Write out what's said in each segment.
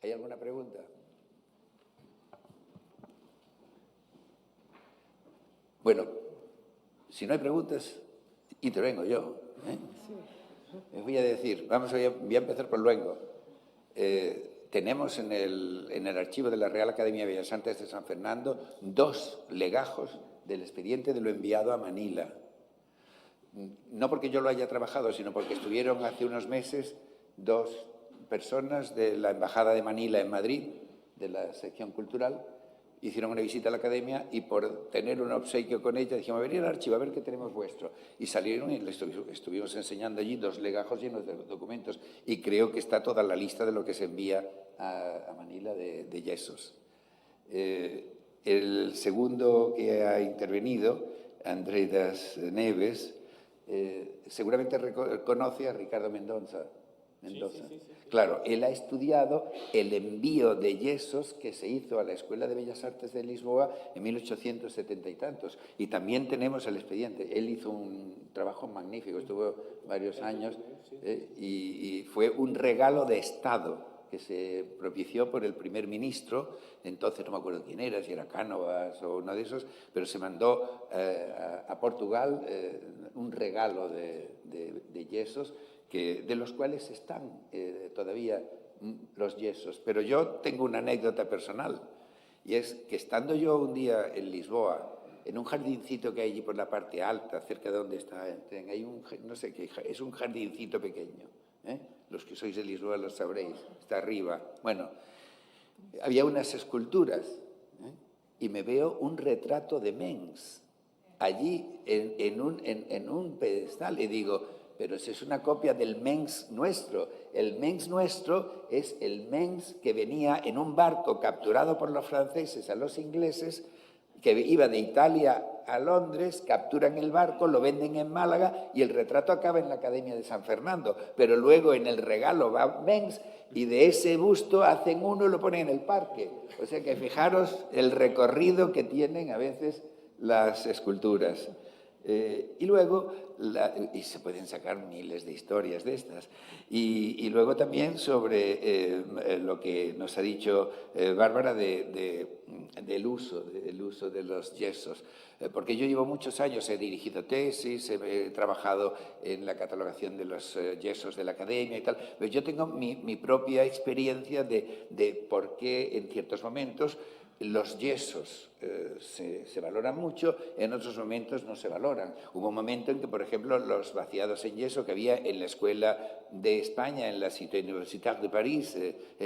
¿Hay alguna pregunta? Bueno, si no hay preguntas, intervengo yo. Les voy a decir, voy a empezar por luego. Tenemos en el archivo de la Real Academia de Bellas Artes de San Fernando 2 legajos del expediente de lo enviado a Manila. No porque yo lo haya trabajado, sino porque estuvieron hace unos meses 2 personas de la Embajada de Manila en Madrid, de la sección cultural, hicieron una visita a la academia y por tener un obsequio con ella dijimos, venid al archivo a ver qué tenemos vuestro. Y salieron y les estuvimos enseñando allí 2 legajos llenos de documentos y creo que está toda la lista de lo que se envía a Manila de yesos. El segundo que ha intervenido, Andreas Neves, seguramente conoce a Ricardo Mendoza. Sí. Claro, él ha estudiado el envío de yesos que se hizo a la Escuela de Bellas Artes de Lisboa en 1870 y tantos. Y también tenemos el expediente. Él hizo un trabajo magnífico, estuvo varios años y fue un regalo de Estado que se propició por el primer ministro, entonces no me acuerdo quién era, si era Cánovas o uno de esos, pero se mandó a Portugal un regalo de yesos, de los cuales están todavía los yesos. Pero yo tengo una anécdota personal, y es que estando yo un día en Lisboa, en un jardincito que hay allí por la parte alta, cerca de donde está el tren, hay no sé qué, es un jardincito pequeño, los que sois de Lisboa lo sabréis, está arriba. Bueno, había unas esculturas y me veo un retrato de Mengs allí en un pedestal y digo, pero esa es una copia del Mengs nuestro. El Mengs nuestro es el Mengs que venía en un barco capturado por los franceses a los ingleses, que iba de Italia a Londres, capturan el barco, lo venden en Málaga y el retrato acaba en la Academia de San Fernando. Pero luego en el regalo va Mengs y de ese busto hacen uno y lo ponen en el parque. O sea que fijaros el recorrido que tienen a veces las esculturas. Y luego, y se pueden sacar miles de historias de estas, y luego también sobre lo que nos ha dicho Bárbara del uso de los yesos, porque yo llevo muchos años, he dirigido tesis, he trabajado en la catalogación de los yesos de la academia y tal, pero yo tengo mi propia experiencia de por qué en ciertos momentos los yesos se valoran mucho, en otros momentos no se valoran. Hubo un momento en que, por ejemplo, los vaciados en yeso que había en la Escuela de España, en la Cité Universitaire de París,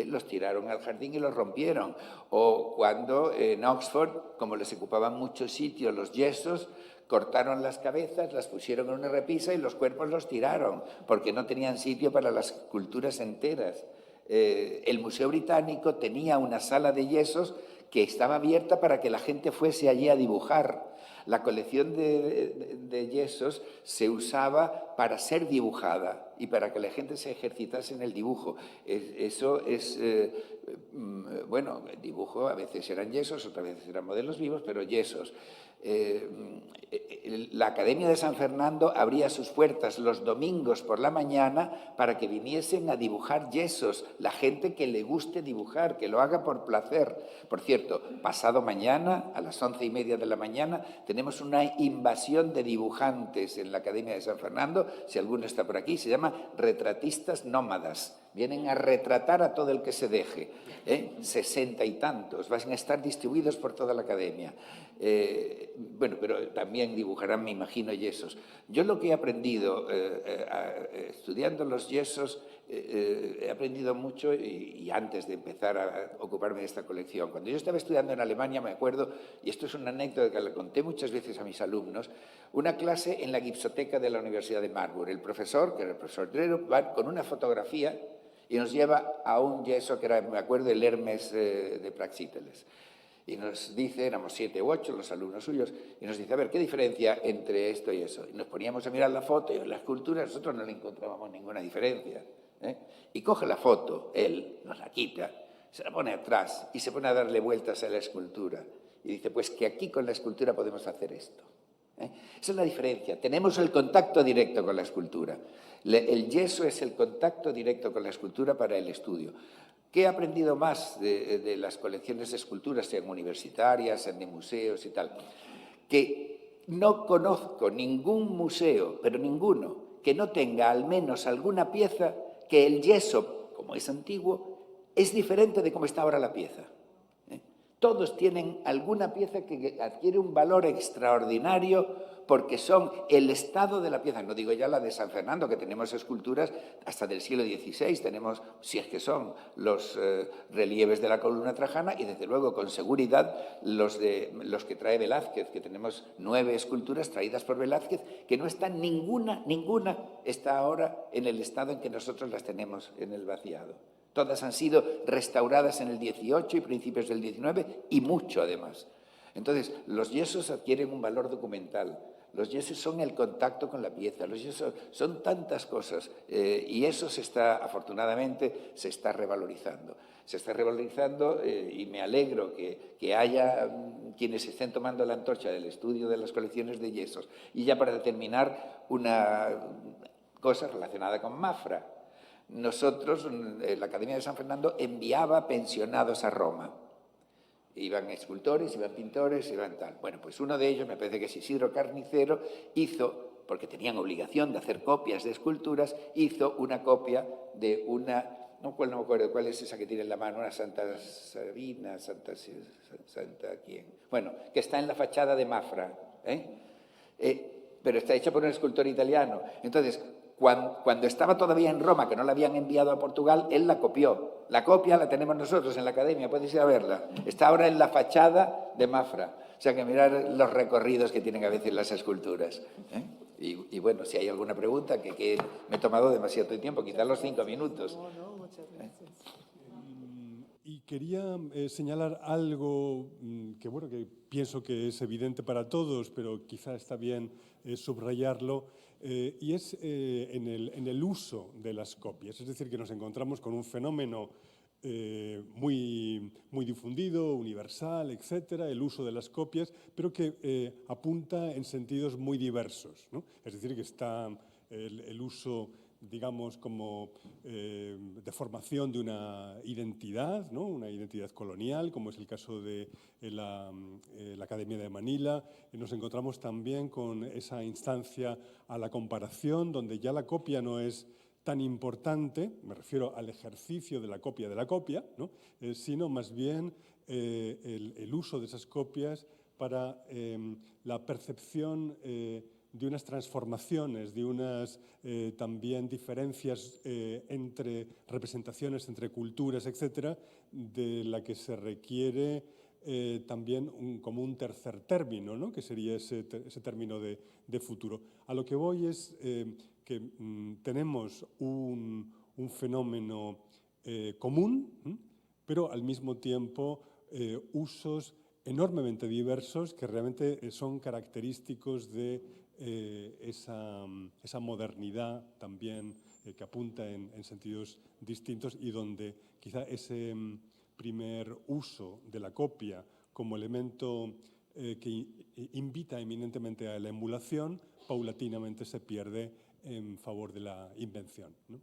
los tiraron al jardín y los rompieron. O cuando en Oxford, como les ocupaban mucho sitio los yesos, cortaron las cabezas, las pusieron en una repisa y los cuerpos los tiraron, porque no tenían sitio para las esculturas enteras. El Museo Británico tenía una sala de yesos que estaba abierta para que la gente fuese allí a dibujar. La colección de yesos se usaba para ser dibujada y para que la gente se ejercitase en el dibujo. Eso es, bueno, el dibujo a veces eran yesos, otras veces eran modelos vivos, pero yesos. La Academia de San Fernando abría sus puertas los domingos por la mañana para que viniesen a dibujar yesos, la gente que le guste dibujar, que lo haga por placer. Por cierto, pasado mañana, a las 11:30 de la mañana, tenemos una invasión de dibujantes en la Academia de San Fernando, si alguno está por aquí, se llama retratistas nómadas. Vienen a retratar a todo el que se deje, 60 y tantos, van a estar distribuidos por toda la academia. Bueno, pero también dibujarán, me imagino, yesos. Yo lo que he aprendido estudiando los yesos, he aprendido mucho y antes de empezar a ocuparme de esta colección. Cuando yo estaba estudiando en Alemania, me acuerdo, y esto es una anécdota que le conté muchas veces a mis alumnos, una clase en la gipsoteca de la Universidad de Marburg. El profesor, que era el profesor Drero, va con una fotografía y nos lleva a un yeso que era, me acuerdo, el Hermes de Praxíteles. Y nos dice, éramos 7 u 8 los alumnos suyos, y nos dice, a ver, ¿qué diferencia entre esto y eso? Y nos poníamos a mirar la foto y en la escultura nosotros no le encontrábamos ninguna diferencia. Y coge la foto, él nos la quita, se la pone atrás y se pone a darle vueltas a la escultura. Y dice, pues que aquí con la escultura podemos hacer esto. Esa es la diferencia. Tenemos el contacto directo con la escultura. El yeso es el contacto directo con la escultura para el estudio. ¿Qué he aprendido más de las colecciones de esculturas, sean universitarias, sean de museos y tal? Que no conozco ningún museo, pero ninguno, que no tenga al menos alguna pieza que el yeso, como es antiguo, es diferente de cómo está ahora la pieza. Todos tienen alguna pieza que adquiere un valor extraordinario porque son el estado de la pieza. No digo ya la de San Fernando, que tenemos esculturas hasta del siglo XVI, tenemos, si es que son, los relieves de la columna trajana y desde luego con seguridad los que trae Velázquez, que tenemos 9 esculturas traídas por Velázquez, que no están ninguna está ahora en el estado en que nosotros las tenemos en el vaciado. Todas han sido restauradas en el 18 y principios del 19 y mucho además. Entonces, los yesos adquieren un valor documental. Los yesos son el contacto con la pieza, los yesos son tantas cosas y eso afortunadamente, se está revalorizando. Se está revalorizando y me alegro que haya quienes estén tomando la antorcha del estudio de las colecciones de yesos. Y ya para terminar, una cosa relacionada con Mafra. Nosotros, la Academia de San Fernando, enviaba pensionados a Roma. Iban escultores, iban pintores, iban tal. Bueno, pues uno de ellos, me parece que es Isidro Carnicero, hizo, porque tenían obligación de hacer copias de esculturas, hizo una copia de una, no me acuerdo cuál es esa que tiene en la mano, una Santa Sabina, Santa ¿quién? Bueno, que está en la fachada de Mafra, pero está hecha por un escultor italiano. Entonces, cuando estaba todavía en Roma, que no la habían enviado a Portugal, él la copió. La copia la tenemos nosotros en la Academia, podéis ir a verla. Está ahora en la fachada de Mafra. O sea que mirar los recorridos que tienen a veces las esculturas. Y bueno, si hay alguna pregunta, que me he tomado demasiado tiempo, quizás los 5 minutos. No, muchas gracias. Y quería señalar algo que, bueno, que pienso que es evidente para todos, pero quizá está bien subrayarlo, y es en el uso de las copias. Es decir, que nos encontramos con un fenómeno muy difundido, universal, etcétera, el uso de las copias, pero que apunta en sentidos muy diversos, ¿no? Es decir, que está el uso, digamos, como de formación de una identidad, ¿no? Una identidad colonial, como es el caso de la Academia de Manila. Nos encontramos también con esa instancia a la comparación, donde ya la copia no es tan importante, me refiero al ejercicio de la copia, ¿no? Sino más bien el uso de esas copias para la percepción de unas transformaciones, de unas también diferencias entre representaciones, entre culturas, etcétera, de la que se requiere también como un tercer término, ¿no? Que sería ese término de futuro. A lo que voy es que tenemos un fenómeno común, pero al mismo tiempo usos enormemente diversos que realmente son característicos de esa modernidad también que apunta en sentidos distintos y donde quizá ese primer uso de la copia como elemento que invita eminentemente a la emulación, paulatinamente se pierde en favor de la invención, ¿no?